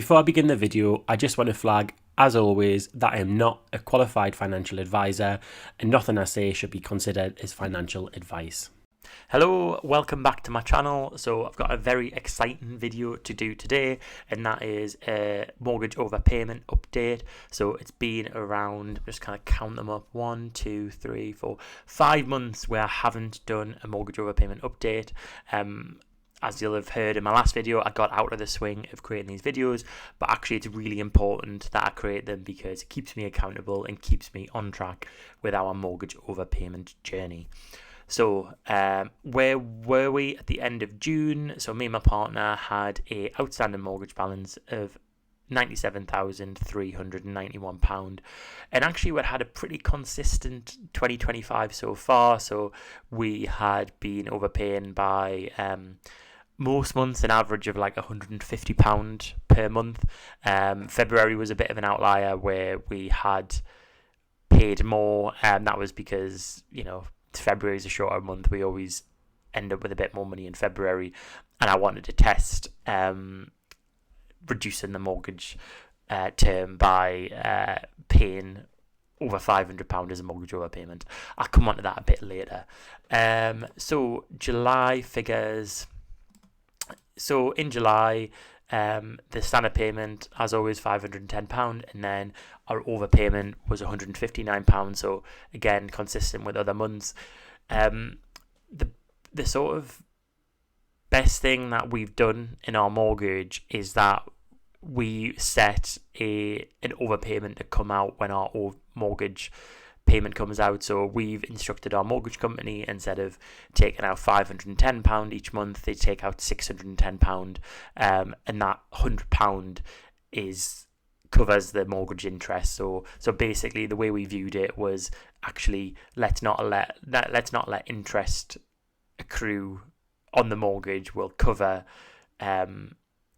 Before I begin the video, I just want to flag, as always, that I am not a qualified financial advisor and nothing I say should be considered as financial advice. Hello, welcome back to my channel. So I've got a very exciting video to do today, and that is a mortgage overpayment update. So it's been around, just kind of count them up, 1, 2, 3, 4, 5 months where I haven't done a mortgage overpayment update. As you'll have heard in my last video, I got out of the swing of creating these videos, but actually it's really important that I create them because it keeps me accountable and keeps me on track with our mortgage overpayment journey. So where were we at the end of June? So me and my partner had a outstanding mortgage balance of £97,391, and actually we had a pretty consistent 2025 so far. So we had been overpaying by most months an average of like £150 per month. February was a bit of an outlier where we had paid more, and that was because, you know, February is a shorter month. We always end up with a bit more money in February, and I wanted to test reducing the mortgage term by paying over £500 as a mortgage overpayment. I'll come on to that a bit later. So July figures. So in July, the standard payment, as always, £510, and then our overpayment was £159. So again, consistent with other months. The sort of best thing that we've done in our mortgage is that we set an overpayment to come out when our mortgage payment comes out. So we've instructed our mortgage company, instead of taking out £510 each month, they take out £610, and that £100 covers the mortgage interest. So basically the way we viewed it was, actually let's not let interest accrue on the mortgage. We'll cover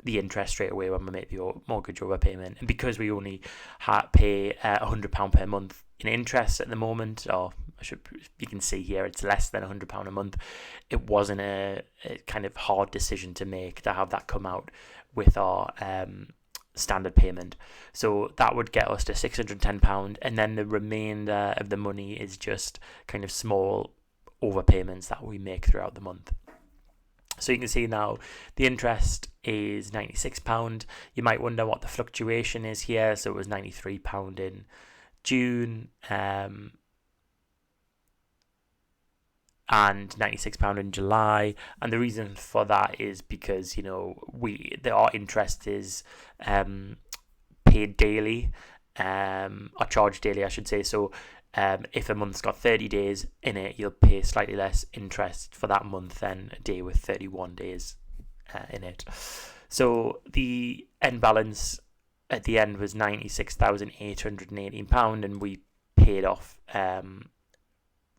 the interest straight away when we make the mortgage overpayment. And because we only pay £100 per month in interest at the moment, you can see here it's less than £100 a month, it wasn't a kind of hard decision to make to have that come out with our standard payment. So that would get us to £610, and then the remainder of the money is just kind of small overpayments that we make throughout the month. So you can see now the interest is £96. You might wonder what the fluctuation is here. So it was £93 in June, and £96 in July. And the reason for that is because, you know, our interest is paid daily, or charged daily, I should say. So if a month's got 30 days in it, you'll pay slightly less interest for that month than a day with 31 days in it. So the end balance at the end was £96,818, and we paid off around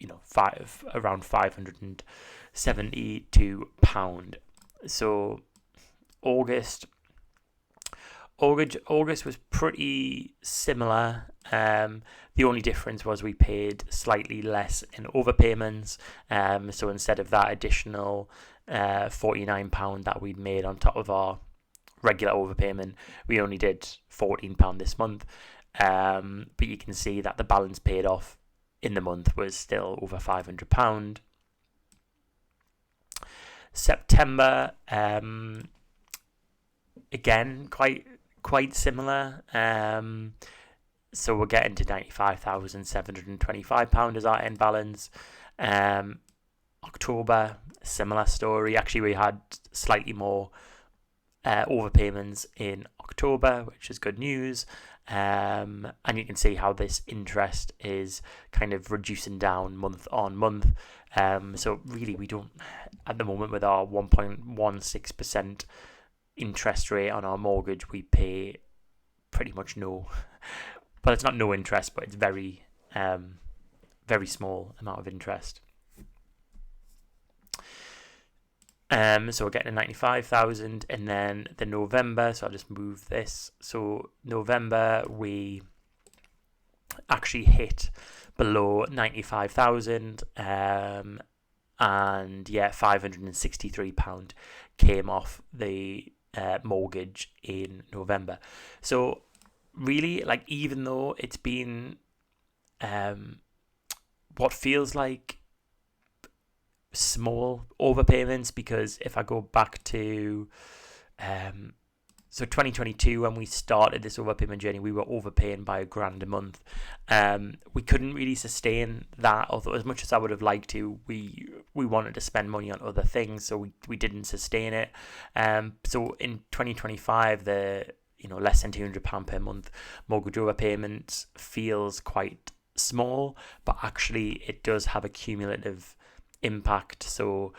£572. So August was pretty similar. The only difference was we paid slightly less in overpayments. So instead of that additional £49 that we'd made on top of our regular overpayment, we only did £14 this month. But you can see that the balance paid off in the month was still over £500. September, again, quite similar. So we're getting to £95,725 as our end balance. October, similar story. Actually, we had slightly more overpayments in October, which is good news. And you can see how this interest is kind of reducing down month on month. So really, we don't, at the moment, with our 1.16% interest rate on our mortgage, we pay pretty much no. Well, it's not no interest, but it's very small amount of interest. So we're getting a 95,000, and then the November. So I'll just move this. So November, we actually hit below 95,000, and yeah, £563 came off the mortgage in November. So really, like, even though it's been what feels like small overpayments, because if I go back to so 2022, when we started this overpayment journey, we were overpaying by £1,000 a month. We couldn't really sustain that, although as much as I would have liked to, we wanted to spend money on other things, so we didn't sustain it. So in 2025, the less than £200 per month mortgage overpayment feels quite small, but actually it does have a cumulative impact. So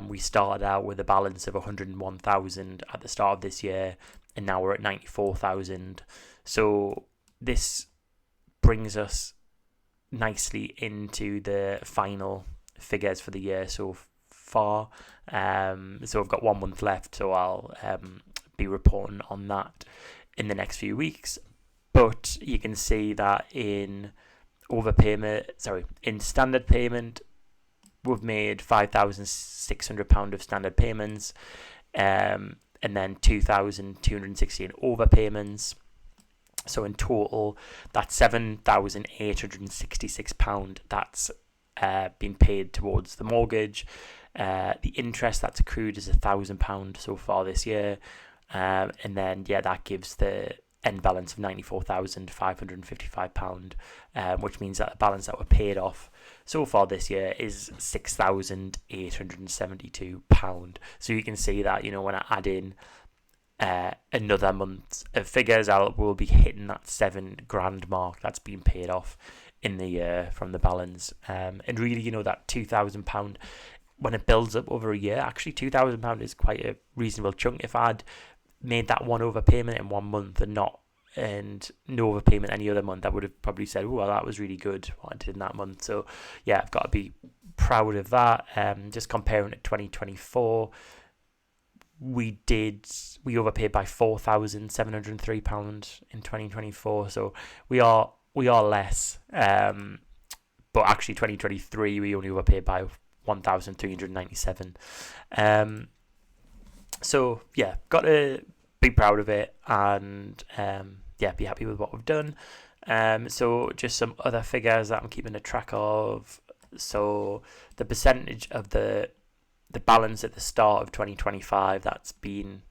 we started out with a balance of 101,000 at the start of this year, and now we're at 94,000. So this brings us nicely into the final figures for the year so far. So I've got 1 month left, so I'll be reporting on that in the next few weeks. But you can see that in standard payment, we've made £5,600 of standard payments, and then 2,260 in overpayments. So in total, that's £7,866 that's been paid towards the mortgage. The interest that's accrued is £1,000 so far this year, and then that gives the end balance of £94,555, which means that the balance that were paid off so far this year is £6,872. So you can see that, when I add in another month of figures, we'll be hitting that £7,000 mark that's been paid off in the year from the balance. And really, that £2,000, when it builds up over a year, actually £2,000 is quite a reasonable chunk. If I'd made that one overpayment in 1 month and no overpayment any other month, I would have probably said, oh, well, that was really good what I did in that month. So I've got to be proud of that. Just comparing it to 2024, we overpaid by £4,703 in 2024. So we are less. But actually 2023 we only overpaid by 1,397. So got to be proud of it, and be happy with what we've done. So just some other figures that I'm keeping a track of. So the percentage of the balance at the start of 2025 that's been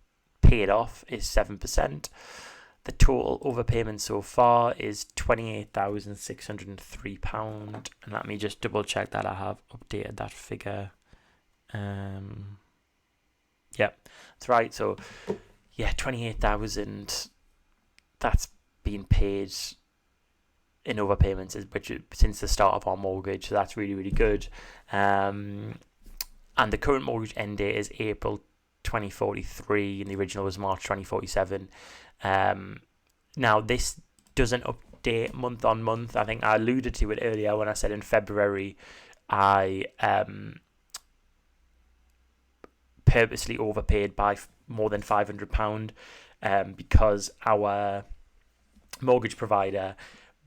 paid off is 7%. The total overpayment so far is £28,603, and let me just double check that I have updated that figure. That's right. So 28,000 that's been paid in overpayments, which since the start of our mortgage. So that's really, really good. And the current mortgage end date is April 2043, and the original was March 2047. Now this doesn't update month on month. I think I alluded to it earlier when I said in February I purposely overpaid by more than £500 because our mortgage provider,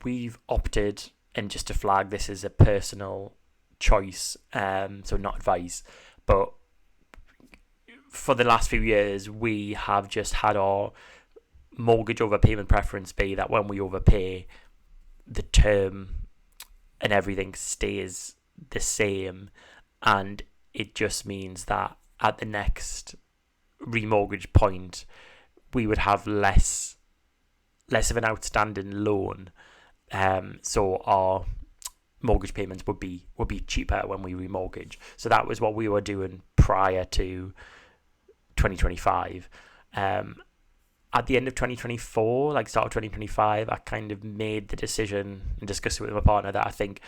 we've opted, and just to flag, this is a personal choice, so not advice, but for the last few years we have just had our mortgage overpayment preference be that when we overpay, the term and everything stays the same, and it just means that at the next remortgage point we would have less of an outstanding loan, so our mortgage payments would be cheaper when we remortgage. So that was what we were doing prior to 2025. At the end of 2024, like start of 2025, I kind of made the decision and discussed it with my partner that I think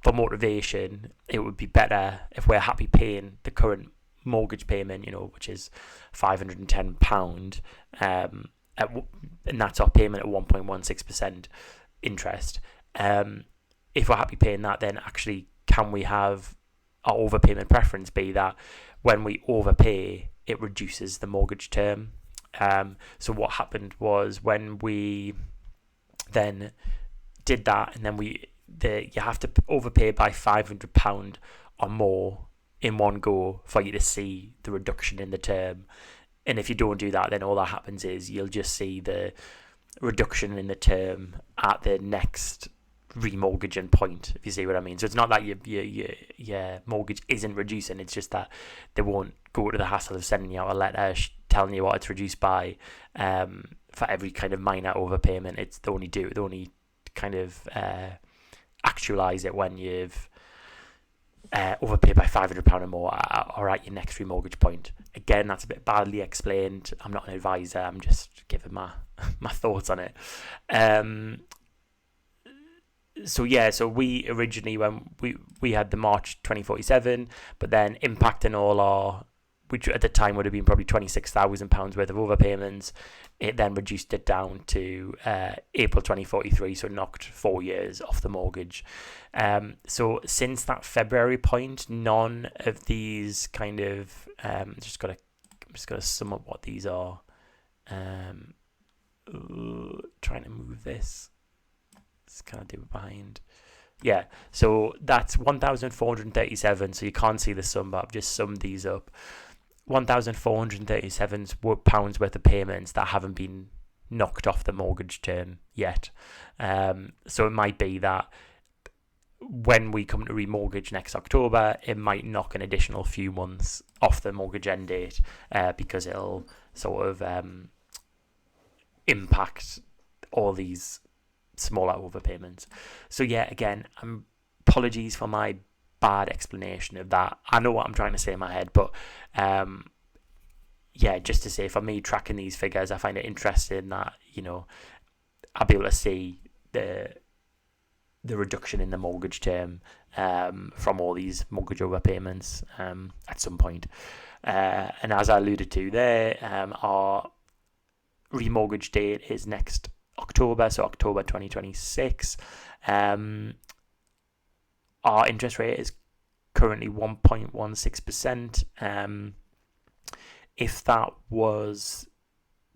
for motivation it would be better if we're happy paying the current mortgage payment, which is £510, and that's our payment at 1.16% interest. If we're happy paying that, then actually can we have our overpayment preference be that when we overpay, it reduces the mortgage term? So what happened was when we then did that, and then you have to overpay by £500 or more in one go for you to see the reduction in the term. And if you don't do that, then all that happens is you'll just see the reduction in the term at the next remortgaging point, if you see what I mean. So it's not that your mortgage isn't reducing, it's just that they won't go to the hassle of sending you out a letter telling you what it's reduced by for every kind of minor overpayment. They only kind of actualize it when you've overpaid by £500 or more or at your next remortgage point. Again, that's a bit badly explained. I'm not an advisor, I'm just giving my thoughts on it. So we originally, when we had the March 2047, but then impacting all our, which at the time would have been probably £26,000 worth of overpayments, it then reduced it down to April 2043, so knocked 4 years off the mortgage. So since that February point, none of these kind of I'm just gonna sum up what these are. Trying to move this. Let's kind of do it behind. Yeah, so that's 1,437. So you can't see the sum, but I've just summed these up. 1,437 pounds worth of payments that haven't been knocked off the mortgage term yet. So it might be that when we come to remortgage next October, it might knock an additional few months off the mortgage end date because it'll sort of impact all these smaller overpayments. So yeah, again, apologies for my bad explanation of that. I know what I'm trying to say in my head, but yeah, just to say, for me, tracking these figures, I find it interesting that, you know, I'll be able to see the reduction in the mortgage term from all these mortgage overpayments at some point. And as I alluded to there, our remortgage date is next October, so October 2026. Our interest rate is currently 1.16%. If that was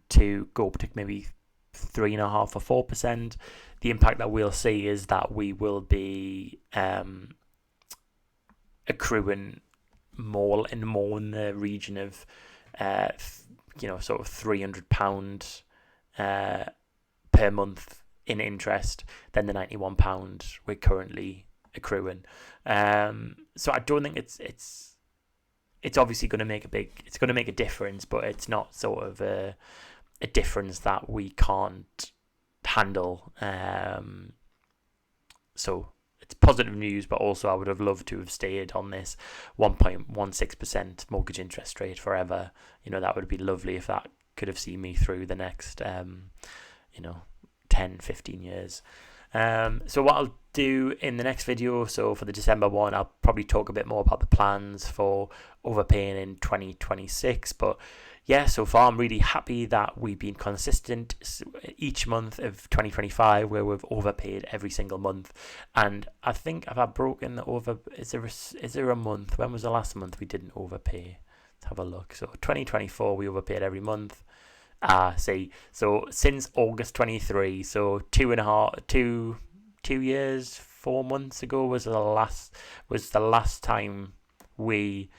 to go up to maybe 3.5 or 4%, the impact that we'll see is that we will be accruing more and more in the region of sort of £300 per month in interest than the £91 we're currently accruing. So I don't think it's obviously going to make a difference, but it's not sort of a difference that we can't handle. So it's positive news, but also I would have loved to have stayed on this 1.16% mortgage interest rate forever. You know, that would be lovely if that could have seen me through the next 10-15 years. So what I'll do in the next video, so for the December one, I'll probably talk a bit more about the plans for overpaying in 2026. But yeah, so far I'm really happy that we've been consistent each month of 2025 where we've overpaid every single month. And I think if I've broken the over, is there a month? When was the last month we didn't overpay? Let's have a look. So 2024 we overpaid every month. So since August 23, so 2 years, 4 months ago was the last time we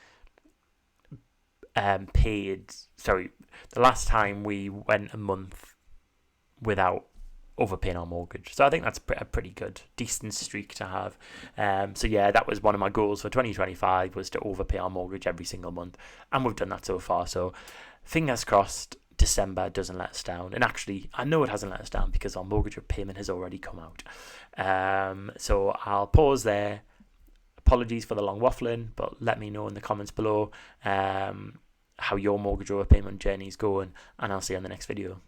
paid. Sorry, the last time we went a month without overpaying our mortgage. So I think that's a pretty good, decent streak to have. So yeah, that was one of my goals for 2025, was to overpay our mortgage every single month, and we've done that so far. So fingers crossed December doesn't let us down. And actually, I know it hasn't let us down because our mortgage repayment has already come out. So I'll pause there. Apologies for the long waffling, but let me know in the comments below how your mortgage overpayment journey is going, and I'll see you on the next video.